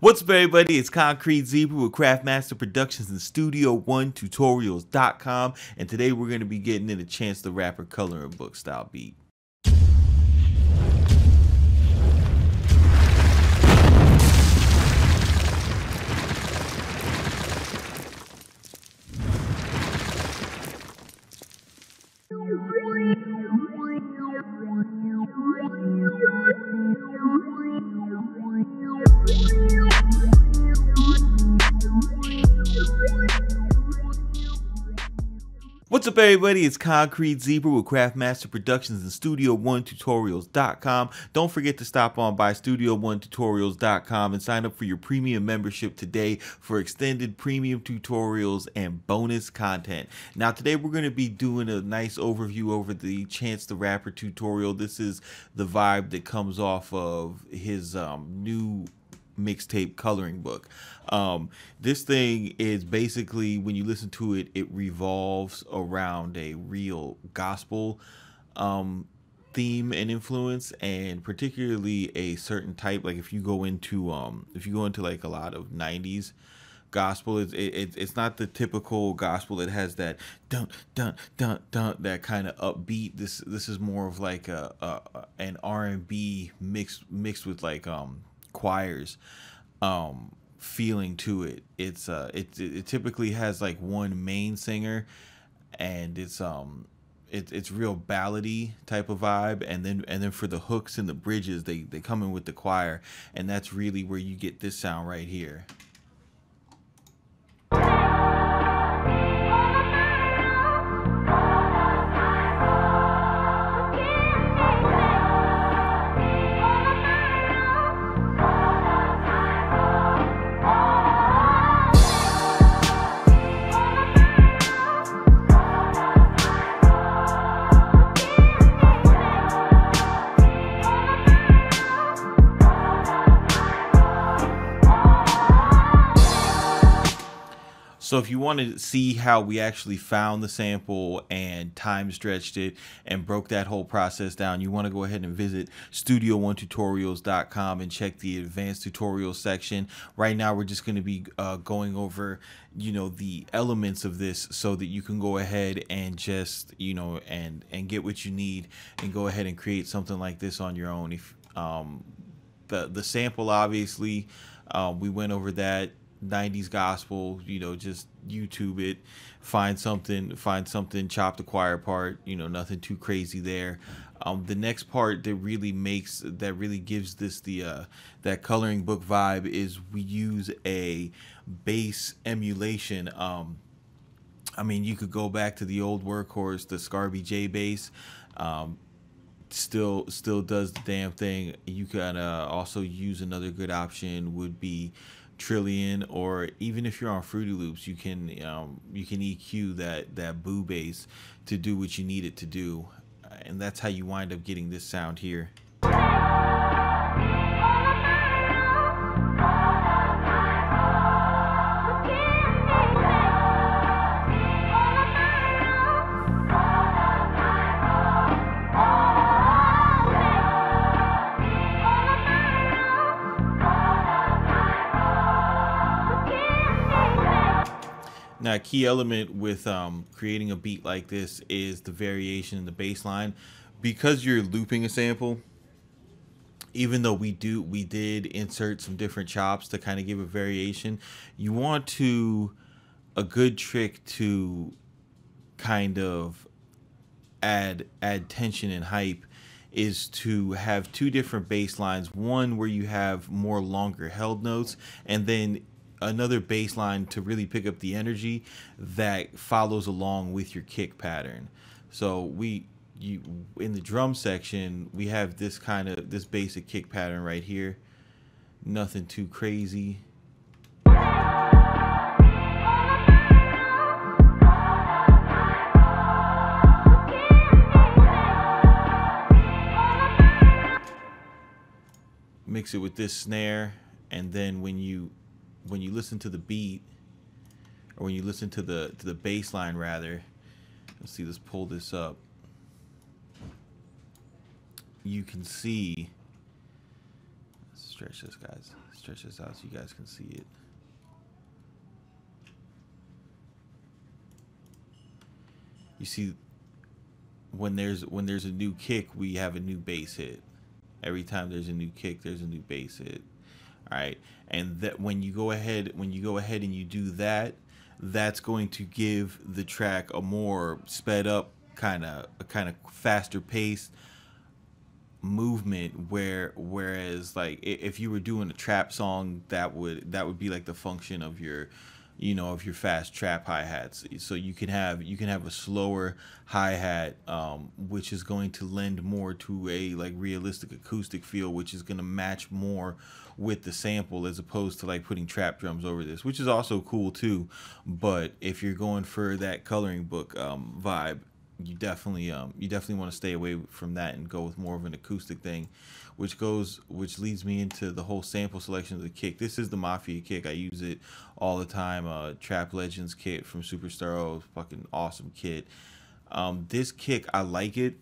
What's up, everybody? It's Concrete Zebra with Craftmaster Productions and Studio1Tutorials.com, and today we're going to be getting into Chance the Rapper coloring book style beat. What's up, everybody? It's Concrete Zebra with Craftmaster Productions and Studio1Tutorials.com. Don't forget to stop on by Studio1Tutorials.com and sign up for your premium membership today for extended premium tutorials and bonus content. Now, today we're going to be doing a nice overview over the Chance the Rapper tutorial. This is the vibe that comes off of his new mixtape coloring book. This thing is basically, when you listen to it, it revolves around a real gospel theme and influence, and particularly a certain type. Like if you go into like a lot of 90s gospel, it's not the typical gospel that has that dun dun dun dun, that kind of upbeat. This is more of like an R&B mixed with like choirs feeling to it. It typically has like one main singer, and it's real ballady type of vibe, and then for the hooks and the bridges, they come in with the choir, and that's really where you get this sound right here. So if you want to see how we actually found the sample and time stretched it and broke that whole process down, you want to go ahead and visit Studio1Tutorials.com and check the advanced tutorials section. Right now, we're just going to be going over, the elements of this so that you can go ahead and just, and get what you need and go ahead and create something like this on your own. If the sample, obviously, we went over that. 90s gospel, just YouTube it, find something, chop the choir part, nothing too crazy there. The next part that really gives this that coloring book vibe is we use a bass emulation. I mean, you could go back to the old workhorse, the Scarby J bass. Still does the damn thing. You can also use another good option would be Trillion, or even if you're on Fruity Loops, you can EQ that boo bass to do what you need it to do, and that's how you wind up getting this sound here. Now, a key element with creating a beat like this is the variation in the bass line. Because you're looping a sample, even though we did insert some different chops to kind of give a variation, you want a good trick to kind of add tension and hype is to have two different bass lines, one where you have more longer held notes, and then another bass line to really pick up the energy that follows along with your kick pattern. So in the drum section, we have this basic kick pattern right here, nothing too crazy. Mix it with this snare, and then when you listen to the beat, or when you listen to the bass line rather, let's pull this up. You can see, let's stretch this, guys. Stretch this out so you guys can see it. You see, when there's a new kick, we have a new bass hit. Every time there's a new kick, there's a new bass hit. All right, and that when you go ahead and you do that, that's going to give the track a more sped up kind of faster paced movement, whereas like if you were doing a trap song, that would be like the function of your of your fast trap hi-hats. So you can have a slower hi-hat, which is going to lend more to a like realistic acoustic feel, which is going to match more with the sample, as opposed to like putting trap drums over this, which is also cool too. But if you're going for that coloring book vibe, you definitely want to stay away from that and go with more of an acoustic thing, which leads me into the whole sample selection of the kick. This is the Mafia kick. I use it all the time. Trap Legends kit from Superstar, fucking awesome kit. This kick, I like it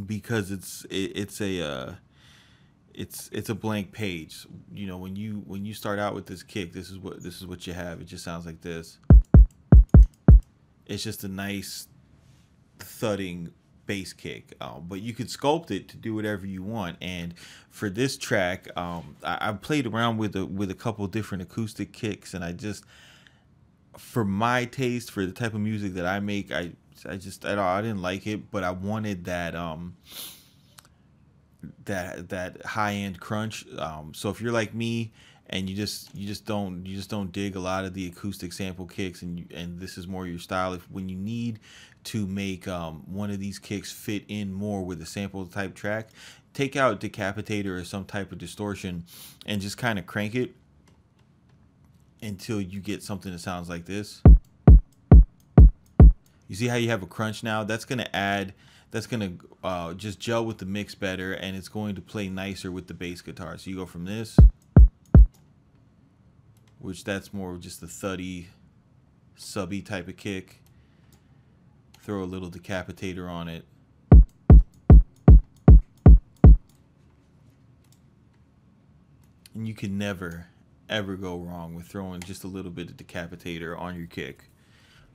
because it's a blank page. When you start out with this kick, this is what you have. It just sounds like this. It's just a nice thudding bass kick, but you could sculpt it to do whatever you want. And for this track, I played around with a couple different acoustic kicks, and I just, for my taste, for the type of music that I make, I didn't like it, but I wanted that that high-end crunch. So if you're like me and you just don't dig a lot of the acoustic sample kicks, and this is more your style, when you need to make one of these kicks fit in more with a sample type track, take out decapitator or some type of distortion and just kind of crank it until you get something that sounds like this. You see how you have a crunch now? That's gonna just gel with the mix better, and it's going to play nicer with the bass guitar. So you go from this, which that's more just a thuddy, subby type of kick. Throw a little decapitator on it. And you can never, ever go wrong with throwing just a little bit of decapitator on your kick.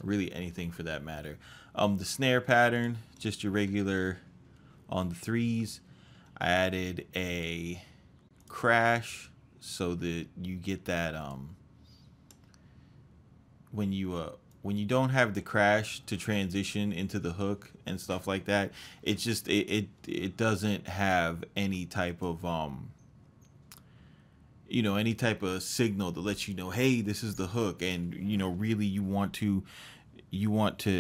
Really anything for that matter. The snare pattern, just your regular on the threes. I added a crash so that you get that when you don't have the crash to transition into the hook and stuff like that, it just it doesn't have any type of any type of signal that lets you know, hey, this is the hook. And really you want to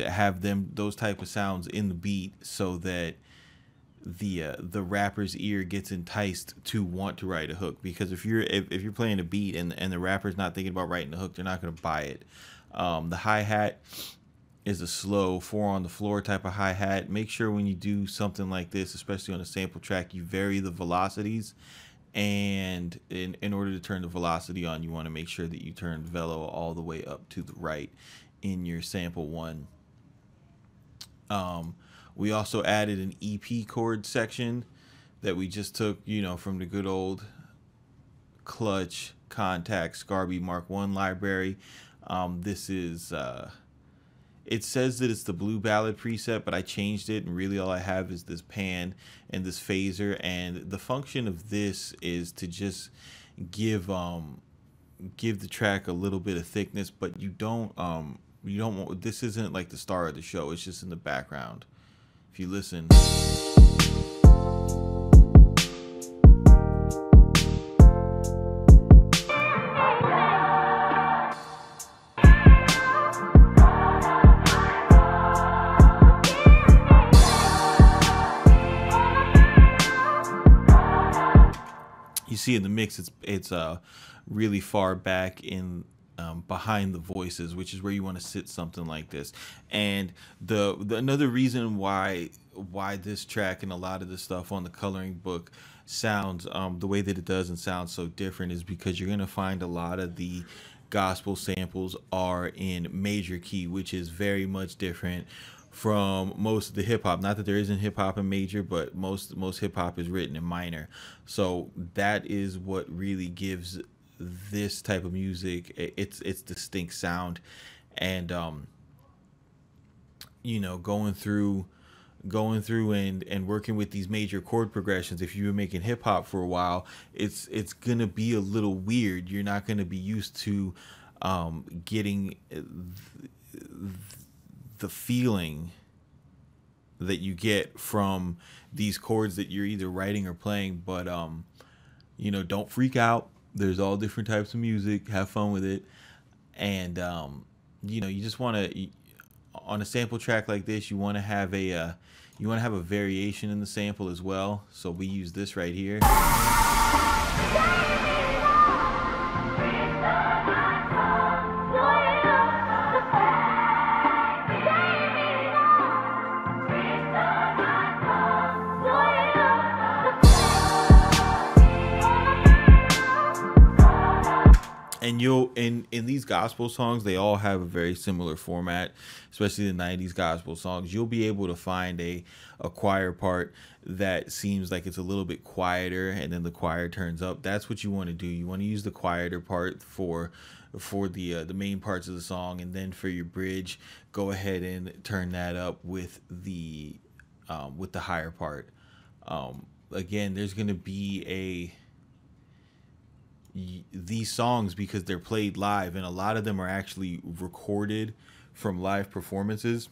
have those type of sounds in the beat so that the rapper's ear gets enticed to want to write a hook. Because if you're playing a beat and the rapper's not thinking about writing a hook, they're not going to buy it. The hi-hat is a slow 4 on the floor type of hi-hat. Make sure when you do something like this, especially on a sample track, you vary the velocities. And in order to turn the velocity on, you want to make sure that you turn velo all the way up to the right in your sample one. We also added an EP chord section that we just took, from the good old Clutch Contact Scarby Mark I library. This is it says that it's the Blue Ballad preset, but I changed it, and really all I have is this pan and this phaser. And the function of this is to just give the track a little bit of thickness, but you don't want, this isn't like the star of the show, it's just in the background. If you listen, you see in the mix, it's really far back in behind the voices, which is where you want to sit something like this. And the another reason why this track and a lot of the stuff on the coloring book sounds the way that it does and sounds so different is because you're going to find a lot of the gospel samples are in major key, which is very much different from most of the hip hop. Not that there isn't hip hop in major, but most hip hop is written in minor. So that is what really gives this type of music its distinct sound. And you know, going through and working with these major chord progressions, if you've been making hip hop for a while, it's gonna be a little weird. You're not gonna be used to getting the feeling that you get from these chords that you're either writing or playing. But you know, don't freak out. There's all different types of music. Have fun with it. And you know, you just want to, on a sample track like this, you want to have a variation in the sample as well. So we use this right here. And you'll in these gospel songs, they all have a very similar format, especially the 90s gospel songs. You'll be able to find a choir part that seems like it's a little bit quieter, and then the choir turns up. That's what you want to do. You want to use the quieter part for the main parts of the song, and then for your bridge, go ahead and turn that up with the higher part. Again, there's going to be these songs, because they're played live, and a lot of them are actually recorded from live performances.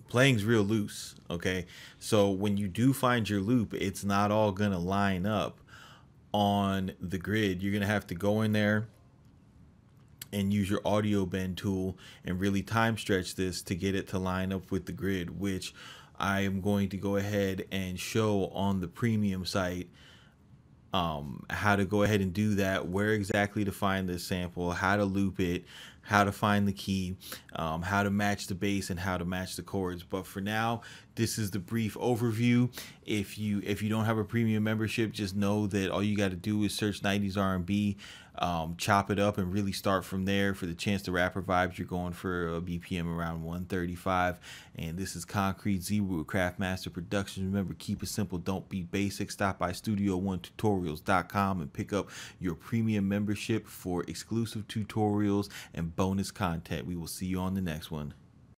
Playing's real loose, okay? So when you do find your loop, it's not all gonna line up on the grid. You're gonna have to go in there and use your audio bend tool and really time stretch this to get it to line up with the grid, which I am going to go ahead and show on the premium site. How to go ahead and do that, where exactly to find this sample, how to loop it, how to find the key, how to match the bass, and how to match the chords. But for now, this is the brief overview. If you don't have a premium membership, just know that all you got to do is search 90s R&B, chop it up, and really start from there. For the Chance the Rapper vibes, you're going for a BPM around 135. And this is Concrete Zebra with Craftmaster Productions. Remember, keep it simple, don't be basic. Stop by studio1tutorials.com and pick up your premium membership for exclusive tutorials and bonus content. We will see you on the next one.